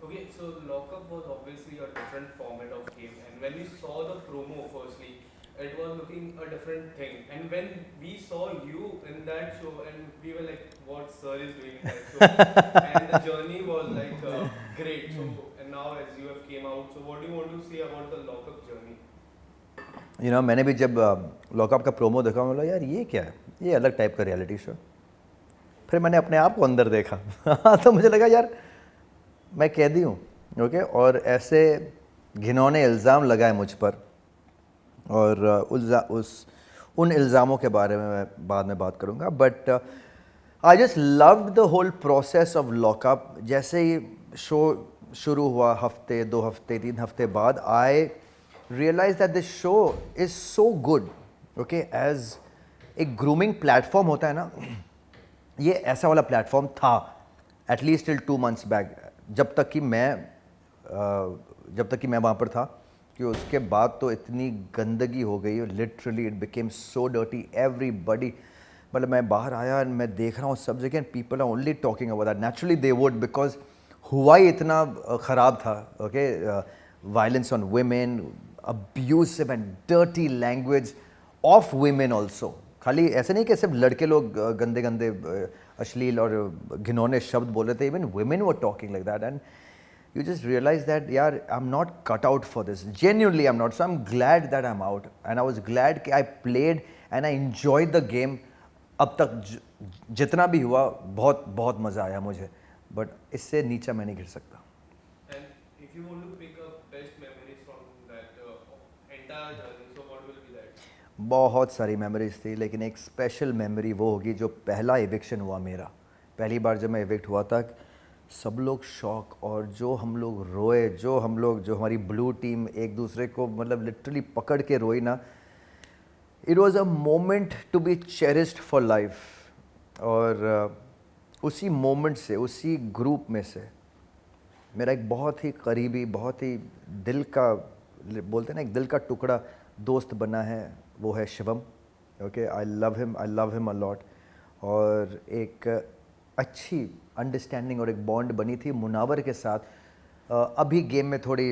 Okay, so Lockup was obviously a different format of game, and when we saw the promo, firstly, it was looking a different thing. And when we saw you in that show, and we were like, "What sir is doing in that show?" And the journey was like great. So, and now as you have came out, so what do you want to say about the Lockup journey? मैंने भी जब lockup का promo देखा, मैं बोला यार ये क्या है, ये अलग टाइप का रियलिटी शो। फिर मैंने अपने आप को अंदर देखा तो मुझे लगा यार मैं कैदी हूँ, ओके। और ऐसे घिनौने इल्ज़ाम लगाए मुझ पर, और उन इल्ज़ामों के बारे में मैं बाद में बात करूँगा। But I just loved the whole process of lockup. जैसे ही शो शुरू हुआ, हफ्ते 2 हफ्ते 3 हफ्ते बाद, I realize that this show is so good, okay. As एक ग्रूमिंग प्लेटफॉर्म होता है ना, ये ऐसा वाला प्लेटफॉर्म था एटलीस्ट टिल 2 months बैक, जब तक कि मैं वहाँ पर था। कि उसके बाद तो इतनी गंदगी हो गई, literally it became so dirty, everybody. मतलब मैं बाहर आया और मैं देख रहा हूँ सब जगह, and people are only talking about that. Naturally they would, because हुआ ही इतना ख़राब था, okay. Violence on women, abusive and dirty language of women also. खाली ऐसे नहीं कि सिर्फ लड़के लोग गंदे गंदे अश्लील और घिनौने शब्द बोल रहे थे, even women were talking like that. And you just realize that yaar, I'm not cut out for this, genuinely I'm not. So I'm glad that I'm out, and I was glad कि I played and I enjoyed the game. अब तक जितना भी हुआ, बहुत बहुत मज़ा आया मुझे, बट इससे नीचे मैं नहीं गिर सकता। And if you want to pick up best memories from that entire journey, so what will be that? बहुत सारी मेमोरीज थी, लेकिन एक स्पेशल मेमोरी वो होगी जो पहला इविक्शन हुआ मेरा। पहली बार जब मैं इविक्ट हुआ था, सब लोग शॉक, और जो हम लोग रोए, जो हमारी ब्लू टीम एक दूसरे को मतलब लिटरली पकड़ के रोई ना, it was a moment to be cherished for life. और उसी मोमेंट से, उसी ग्रुप में से मेरा एक बहुत ही करीबी, बहुत ही दिल का, बोलते हैं ना, एक दिल का टुकड़ा दोस्त बना है, वो है Shivam, okay. I love him a lot. और एक अच्छी अंडरस्टैंडिंग और एक बॉन्ड बनी थी मुनावर के साथ। अभी गेम में थोड़ी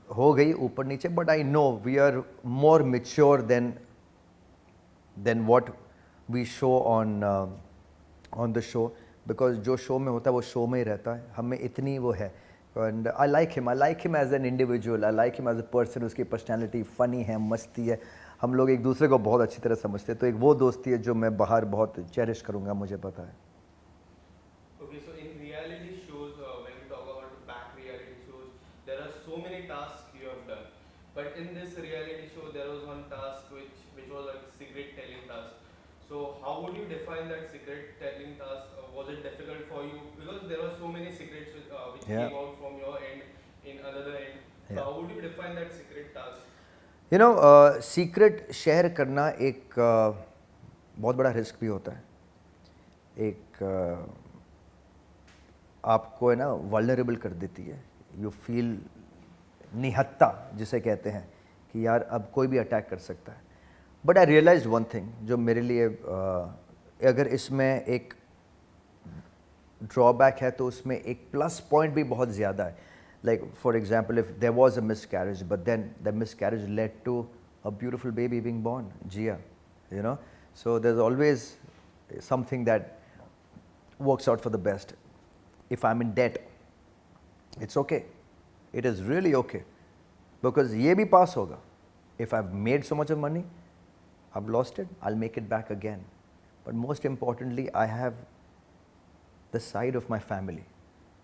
हो गई ऊपर नीचे, but I know we are more mature than what we show on the show, because जो शो में होता है वो शो में ही रहता है, हमें इतनी वो है। And I like him as an individual, I like him as a person. उसकी पर्सनैलिटी फ़नी है, मस्ती है, हम लोग एक दूसरे को बहुत अच्छी तरह समझते हैं। तो एक वो दोस्ती है जो मैं बाहर बहुत चेरिश करूँगा, मुझे पता है। Okay, so in reality shows, when we talk about the back reality shows, there are so many tasks you have done. But in this reality show, there was one task which was like secret telling task. So how would you define that secret telling task? Was it difficult for you because there were so many secrets which Yeah. came out from your end in another end? So Yeah. how would you define that secret task? You know, secret share करना एक बहुत बड़ा risk भी होता है। एक आपको है ना वल्नरेबल कर देती है। यू फील निहत्ता जिसे कहते हैं, कि यार अब कोई भी अटैक कर सकता है। But I realise one thing जो मेरे लिए अगर इसमें एक ड्रॉबैक है तो उसमें एक प्लस पॉइंट भी बहुत ज़्यादा है। Like for example, if there was a miscarriage, but then the miscarriage led to a beautiful baby being born, Jiya, you know. So there is always something that works out for the best. If I'm in debt, it's okay. It is really okay, because ये भी pass होगा. If I've made so much of money, I've lost it, I'll make it back again. But most importantly, I have the side of my family,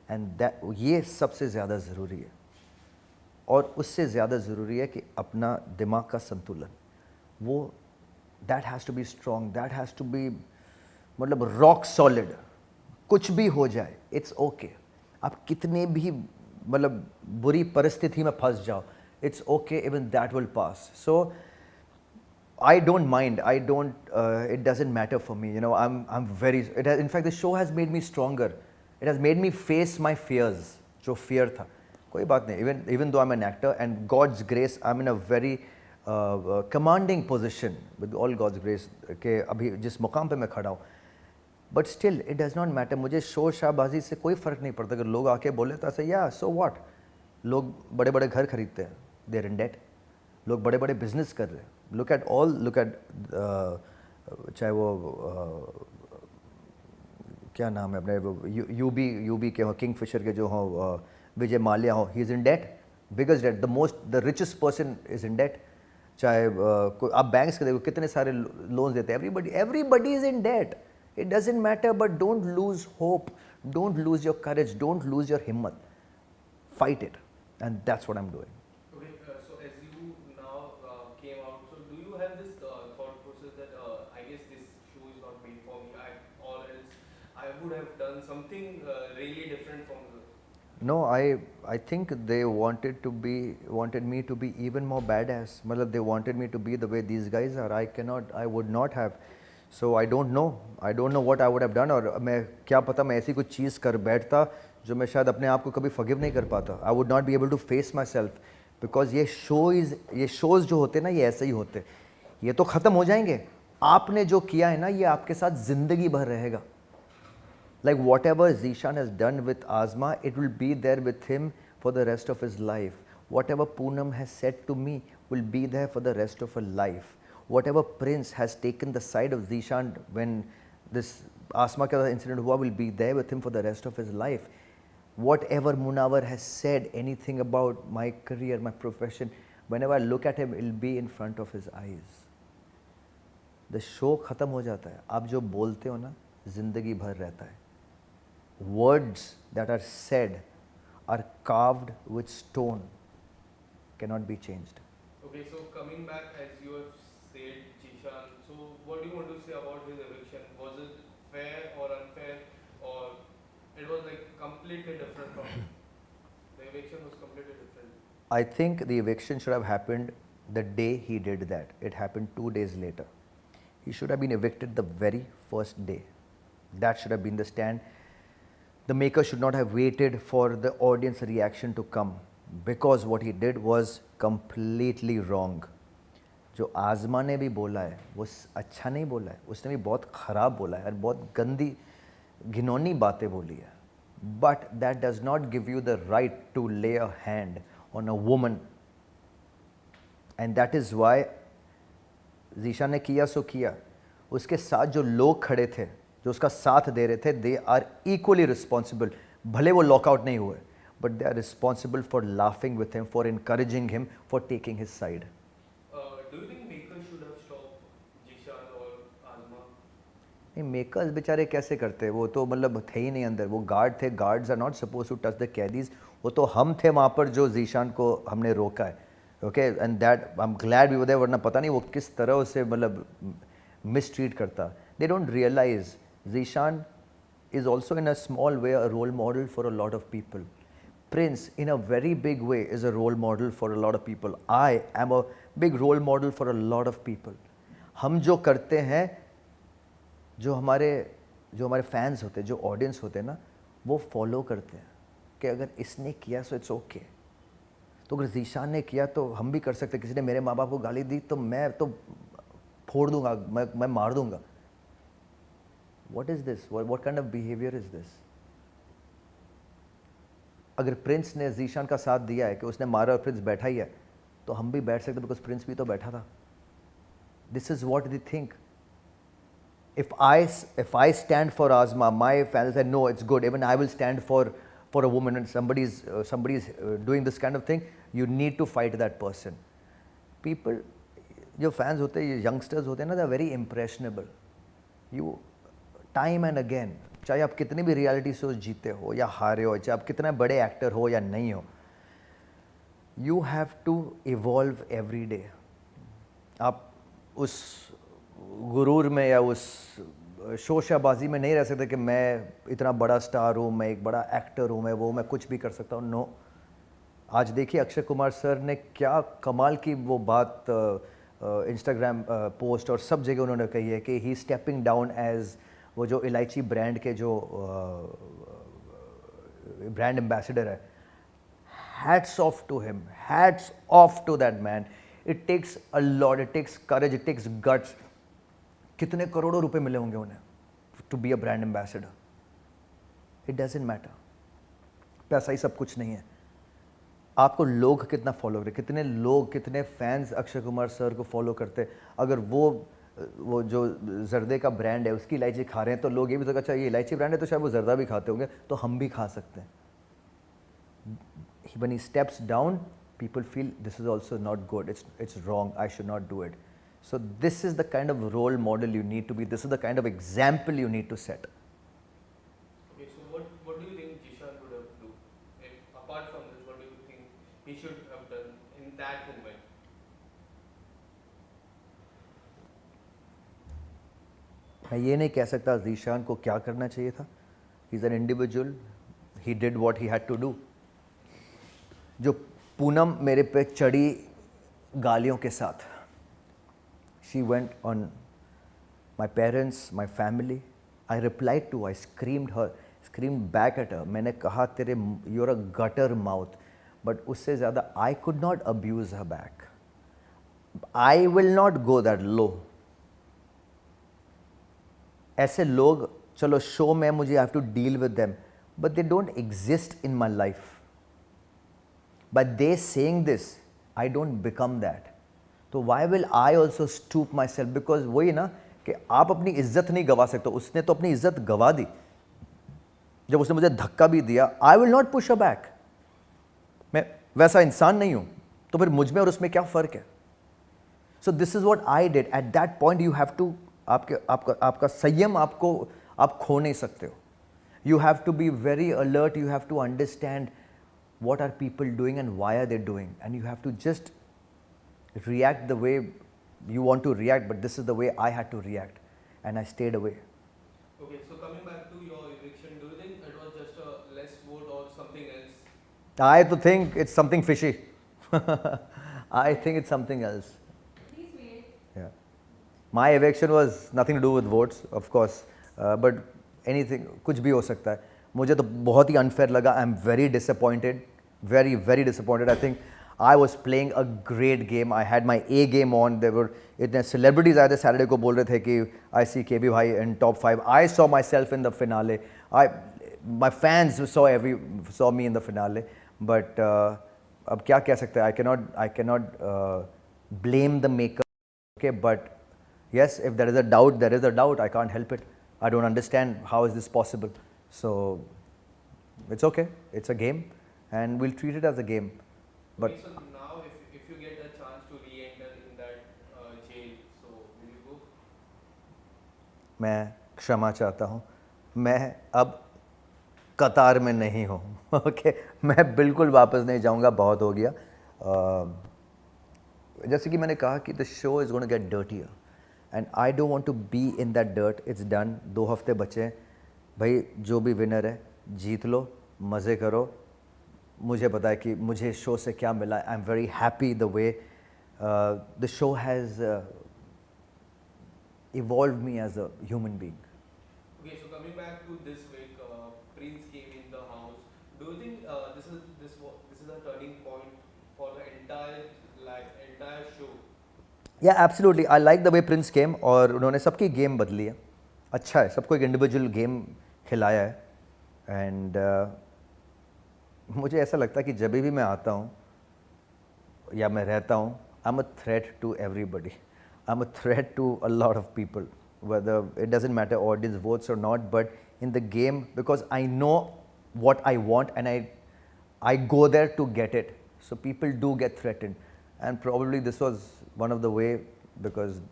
and that ये सबसे ज़्यादा ज़रूरी है। और उससे ज़्यादा ज़रूरी है कि अपना दिमाग का संतुलन, वो that has to be strong, that has to be मतलब rock solid। कुछ भी हो जाए, इट्स ओके। आप कितने भी मतलब बुरी परिस्थिति में फंस जाओ, it's okay, even that will pass. So I don't mind. I don't. It doesn't matter for me. You know, I'm very. It has, in fact, the show has made me stronger. It has made me face my fears. जो fear था, कोई बात नहीं. Even though I'm an actor, and God's grace, I'm in a very commanding position with all God's grace. कि अभी जिस मुकाम पे मैं खड़ा हूँ, but still it does not matter, मुझे शोर शाहबाजी से कोई फ़र्क नहीं पड़ता। अगर लोग आके बोले तो ऐसा या सो व्हाट, लोग बड़े बड़े घर खरीदते हैं, दे आर इन डेट, लोग बड़े बड़े बिजनेस कर रहे हैं, लुक एट चाहे वो क्या नाम है अपने वो यूबी के हो, किंग फिशर के जो हो, विजय माल्या हो, he is in debt, biggest debt, the richest person is in debt. चाहे आप बैंक्स के देखो कितने सारे लोन्स देते हैं, everybody is in debt. It doesn't matter, but don't lose hope, don't lose your courage, don't lose your हिम्मत, fight it, and that's what I am doing. Okay, so as you now came out, so do you have this thought process that I guess this show is not made for me, or else I would have done something really different from the. No, I think they wanted me to be even more badass. मतलब they wanted me to be the way these guys are. I would not have. So I don't know what I would have done. और मैं क्या पता मैं ऐसी कुछ चीज़ कर बैठता जो मैं शायद अपने आप को कभी forgive नहीं कर पाता. I would not be able to face myself because ये shows जो होते हैं ना, ये ऐसे ही होते. ये तो ख़त्म हो जाएंगे. आपने जो किया है ना, ये आपके साथ ज़िंदगी भर रहेगा. Like whatever Zishan has done with Azma, it will be there with him for the rest of his life. Whatever Poonam has said to me will be there for the rest of her life. Whatever Prince has taken the side of Zishan when this Asma ka incident hua will be there with him for the rest of his life. Whatever Munawar has said, anything about my career, my profession, whenever I look at him, it will be in front of his eyes. The show खत्म हो जाता है. आप जो बोलते हो ना, जिंदगी भर रहता है. Words that are said are carved with stone, cannot be changed. Okay, so coming back, as you have said, Jishan, so what do you want to say about his eviction? Was it fair or unfair, or it was like completely different from the eviction was completely different? I think the eviction should have happened the day he did that. It happened 2 days later. He should have been evicted the very first day. That should have been the stand. The maker should not have waited for the audience reaction to come, because what he did was completely wrong. जो आज़मा ने भी बोला है वो अच्छा नहीं बोला है, उसने भी बहुत ख़राब बोला है और बहुत गंदी घिनौनी बातें बोली है. But that does not give you the right to lay a hand on a woman, and that is why ज़ीशा ने किया सो किया. उसके साथ जो लोग खड़े थे, जो उसका साथ दे रहे थे, दे आर इक्वली रिस्पॉन्सिबल. भले वो लॉकआउट नहीं हुए, but they are responsible for laughing with him, for encouraging him, for taking his side. Do you think makers should have stopped Jishan or Azma? नहीं, मेकर्स बेचारे कैसे करते, वो तो मतलब थे ही नहीं अंदर, वो गार्ड थे. Guards are not suppose to touch the कैदीज. वो तो हम थे वहाँ पर जो ज़ीशान को हमने रोका है. Okay, and that I am glad we were there, वरना पता नहीं वो किस तरह उसे मतलब मिसट्रीट करता. They don't realise Zishan is also in a small way a role model for a lot of people. Prince in a very big way is a role model for a lot of people. I am a big role model for a lot of people. हम जो करते हैं, जो हमारे fans होते हैं, जो audience होते हैं ना, वो फॉलो करते हैं कि अगर इसने किया सो इट्स ओके. तो अगर ज़ीशान ने किया तो हम भी कर सकते. किसी ने मेरे माँ बाप को गाली दी तो मैं तो फोड़ दूंगा, मैं मार दूंगा. What is this? What kind of behavior is this? अगर प्रिंस ने ज़ीशान का साथ दिया है कि उसने मारा और प्रिंस बैठा ही है, तो हम भी बैठ सकते, बिकॉज प्रिंस भी तो बैठा था. This is what they think. If I stand for Azma, my fans say no, it's good. Even I will stand for a woman, and somebody's doing this kind of thing. You need to fight that person. People, जो fans होते हैं, ये youngsters होते हैं ना, they are very impressionable. You time and again, चाहे आप कितने भी रियलिटी शोज जीते हो या हारे हो, चाहे आप कितने बड़े एक्टर हो या नहीं हो, you have to evolve every day. आप उस गुरूर में या उस शोशाबाजी में नहीं रह सकते कि मैं इतना बड़ा स्टार हूँ, मैं एक बड़ा एक्टर हूँ, मैं कुछ भी कर सकता हूँ. नो. आज देखिए अक्षय कुमार सर ने क्या कमाल की वो बात इंस्टाग्राम पोस्ट और सब जगह उन्होंने कही है कि ही स्टेपिंग डाउन एज वो जो इलायची ब्रांड के जो ब्रांड एम्बेसडर है. Hats off to him, hats off to that man. It takes a lot, it takes courage, it takes guts. कितने करोड़ों रुपए मिले होंगे उन्हें. to be a brand ambassador. It doesn't matter. पैसा ही सब कुछ नहीं है. आपको लोग कितना फॉलो करें, कितने लोग, कितने फैंस अक्षय कुमार सर को फॉलो करते. अगर वो जो जर्दे का ब्रांड है उसकी इलायची खा रहे हैं तो लोग ये भी तो अच्छा ये इलायची ब्रांड है तो शायद वो जर्दा भी खाते होंगे, तो हम भी खा सकते हैं. When he steps down, people feel this is also not good, it's wrong, I should not do it. So this is the kind of role model you need to be, this is the kind of example you need to set. Okay, so what do you think Jishan would have do? Apart from this, what do you think he should have done in that moment? मैं ये नहीं कह सकता ज़ीशान को क्या करना चाहिए था. He's an individual, he did what he had to do. जो पूनम मेरे पे चढ़ी गालियों के साथ, she went on my parents, my family. I replied to, I screamed back at her. मैंने कहा तेरे you're a gutter mouth. But उससे ज़्यादा I could not abuse her back. I will not go that low. ऐसे लोग चलो show में मुझे I have to deal with them, but they don't exist in my life. By they saying this, I don't become that. तो why will I also stoop myself? Because वही ना कि आप अपनी इज्जत नहीं गवा सकते. उसने तो अपनी इज्जत गवा दी जब उसने मुझे धक्का भी दिया. I will not push her back. मैं वैसा इंसान नहीं हूँ, तो फिर मुझ में और उसमें क्या फ़र्क है. So this is what I did. At that point you have to आपका संयम आप खो नहीं सकते हो. You have to be very alert. You have to understand what are people doing and why are they doing, and you have to just react the way you want to react. But this is the way I had to react, and I stayed away. Okay, so coming back to your eviction, do you think it was just a less vote or something else? I to think it's something fishy. I think it's something else. Please wait. Yeah. My eviction was nothing to do with votes, of course, but anything, कुछ भी हो सकता है. मुझे तो बहुत ही unfair लगा. I'm very disappointed, very very disappointed. I think I was playing a great game. I had my A game on. There were इतने celebrities आए थे Saturday को बोल रहे थे कि I see KB भाई in top 5. I saw myself in the finale. My fans saw me in the finale. But अब क्या कह सकते हैं? I cannot blame the maker. Okay, but yes, if there is a doubt, there is a doubt. I can't help it. I don't understand how is this possible. So it's okay. It's a game, and we'll treat it as a game. But Okay, so now if you get a chance to re-enter in that jail, so will you go? मैं क्षमा चाहता हूँ. मैं अब कतार में नहीं हूँ. ओके, मैं बिल्कुल वापस नहीं जाऊँगा. बहुत हो गया. जैसे कि मैंने कहा कि the show is going to get dirtier, and I don't want to be in that dirt. It's done. 2 हफ्ते बचे हैं भाई. जो भी विनर है जीत लो, मज़े करो. मुझे पता है कि मुझे शो से क्या मिला. I am very happy the way the show has evolved me as a human being. Okay, so coming back to this week, Prince came in the house. Do you think this is a turning point for the entire show? Yeah, absolutely. I like the way Prince came. और उन्होंने सबकी game बदली है. अच्छा है, सबको एक individual game खिलाया है. एंड मुझे ऐसा लगता है कि जब भी मैं आता हूँ या मैं रहता हूँ, I am a threat to everybody. I'm a threat to a lot of people, whether it doesn't matter audience votes or not, but in the game, because I know what I want and I go there to get it. So people do get threatened, and probably this was one of the way, because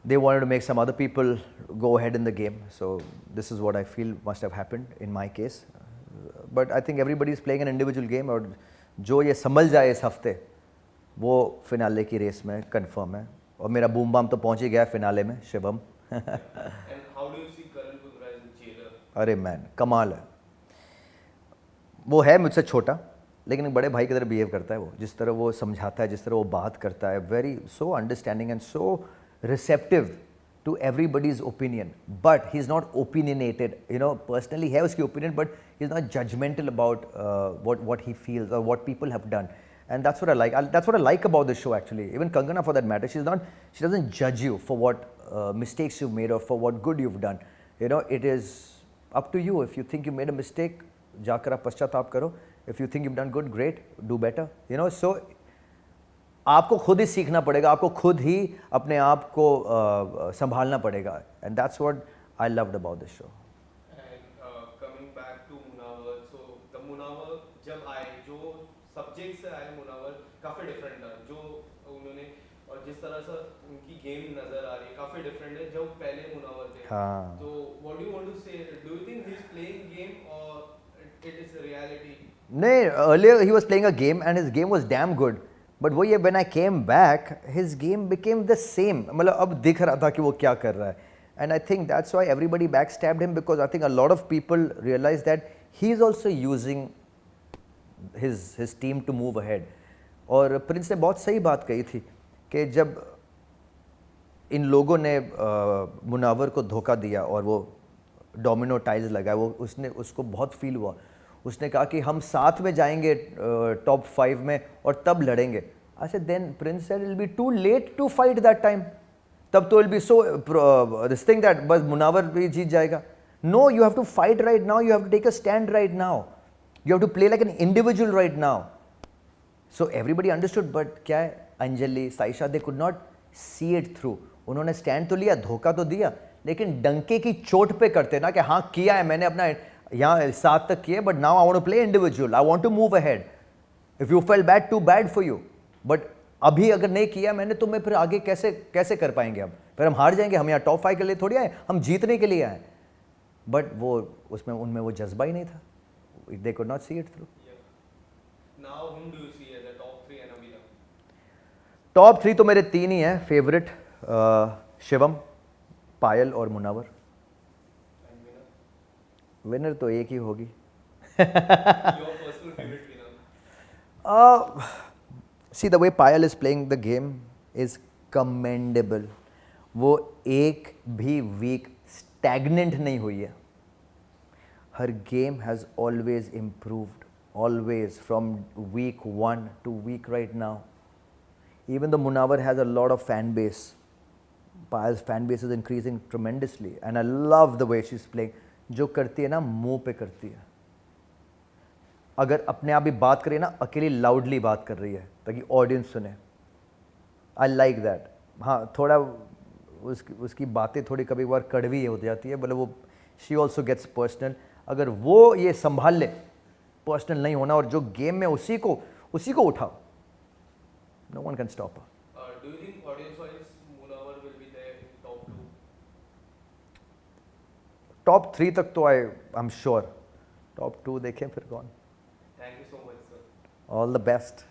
they wanted to make some other people go ahead in the game. So this is what I feel must have happened in my case. But I think everybody is playing an individual game, और जो ये संभल जाए इस हफ्ते वो finale की race में confirm है. और मेरा बूम बाम तो पहुंच ही गया फिनाले में. Shivam. And how do you see Karan Kundra as a jailer? अरे मैन कमाल है. वो है मुझसे छोटा, लेकिन एक बड़े भाई की तरह बिहेव करता है. वो जिस तरह वो समझाता है, जिस तरह वो बात करता है, very so understanding and so receptive to everybody's opinion. But he's not opinionated, you know, personally है उसकी opinion, but he's not judgmental about what he feels or what people have done. And that's what I like. That's what I like about the show actually. Even Kangana for that matter, she doesn't judge you for what mistakes you've made or for what good you've done. You know, it is up to you. If you think you made a mistake, जाकर आप पश्चाताप करो. If you think you've done good, great, do better. You know, so आपको खुद ही सीखना पड़ेगा, आपको खुद ही अपने आप को संभालना पड़ेगा. And that's what I loved about this show. And coming back to Munawar, so the Munawar जब आए, जो सब्जेक्ट से आए मुनावर काफ़ी डिफरेंट था, जो उन्होंने और जिस तरह से उनकी गेम नज़र आ रही है काफ़ी डिफरेंट है जो पहले मुनावर थे. हाँ. तो what do you want to say? Do you think he's playing game or it is a reality? नहीं, earlier he was playing a game and his game was damn good. But वही when I came back, his game became the same. मतलब अब दिख रहा था कि वो क्या कर रहा है. And I think that's why everybody backstabbed him, because I think a lot of people realized that he's also using his team to move ahead. और प्रिंस ने बहुत सही बात कही थी कि जब इन लोगों ने मुनावर को धोखा दिया और वो डोमिनो टाइल्स लगाए, वो उसको बहुत फील हुआ. उसने कहा कि हम साथ में जाएंगे टॉप 5 में और तब लड़ेंगे. I said then Prince said it will be too late to fight that time. तब तो will be so this thing that बस मुनावर भी जीत जाएगा. No, you have to fight right now, you have to take a stand right now, you have to play like an individual right now. So everybody understood, but क्या है, Anjali, Saisha, they could not see it through. उन्होंने stand तो लिया, धोखा तो दिया, लेकिन डंके की चोट पे करते ना कि हाँ किया है मैंने, अपना यहाँ 7 तक किए, but now I want to play individual, I want to move ahead. If you feel bad, too bad for you, but अभी अगर नहीं किया मैंने तो मैं फिर आगे कैसे कर पाएंगे. हम फिर हम हार जाएंगे. हम यहाँ टॉप 5 के लिए थोड़ी आए, हम जीतने के लिए आए. बट वो उनमें वो जज्बा ही नहीं था. दे could not see it through. Now whom do you see as the top 3 and Avila? Top 3 तो मेरे 3 ही हैं फेवरेट, शिवम, पायल और मुनावर. And winner? विनर तो एक ही होगी. Your personal favorite winner? See, the way Payal is playing the game is commendable. वो एक भी वीक stagnant नहीं हुई है. Her game has always improved, always, from week 1 to week right now. Even though Munawar has a lot of fan base, Payal's fan base is increasing tremendously, and I love the way she's playing. जो करती है ना, मुंह पे करती है. अगर अपने आप भी बात करिए ना, अकेली लाउडली बात कर रही है ताकि ऑडियंस सुने. I like that. हाँ, थोड़ा उसकी बातें थोड़ी कभी बार कड़वी हो जाती है, बोले वो शी ऑल्सो गेट्स पर्सनल. अगर वो ये संभाल ले, पर्सनल नहीं होना, और जो गेम में उसी को उठाओ, no one can stop. Do you think audience-wise Munawar will be there in top 2? Top 3 तक तो आई एम श्योर. टॉप 2 देखें फिर कौन. Thank you so much, sir. All the best.